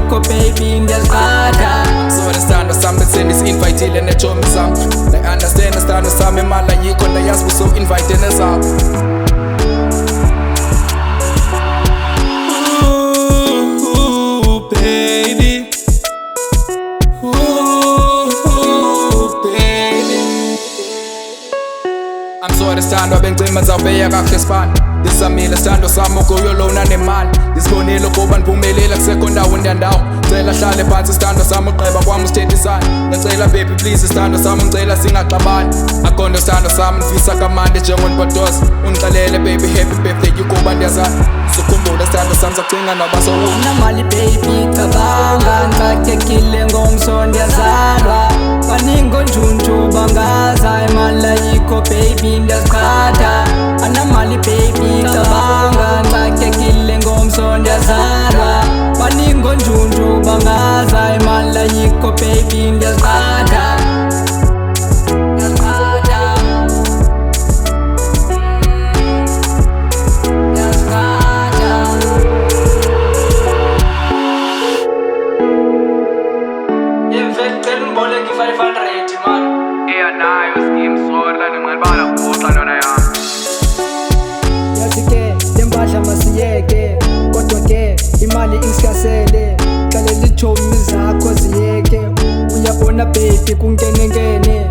yikho baby ngiyazigada. So sithando sami bese nisi-invayithile nechomi sami. I understand sithando sami imali ayikho ndayazi buso-invayithe nezakho. Baby, baby. I'm sorry sithando bengicima ngizawubeka kahle sibani. Ndisamile sithando sami ukuyolona nemali. Ndisibonile ukuba ndiphumelele kusekho ndawo ndiyandawo. Cela hlale phansi sithando sami ugqiba kwami usithethisane. Ngicela baby please sithando sami ngicela singaxabani. Akhona sithando sami ndivisa kamandi njengonpotoza. Ungixelele baby happy birthday ukuba ndiyazana. Sukhumbula sithando sami sakucinga noba sowuna. Anamali baby cabanga ngixakekile ngomso ndiyazalwa. Baningi onjunju bangaza imali ayikho baby ndiyazigada. Anamali baby cabanga ngixakekile ngomso ndiyazalwa. Baningi onjunju bangaza imali ayikho baby ndiyazigada. Yazi-ke le mpahla masiyeke, kodwa-ke imali ingisikasele. Xelela iitshomi zakho ziyeke, uyabona baby kungenengene.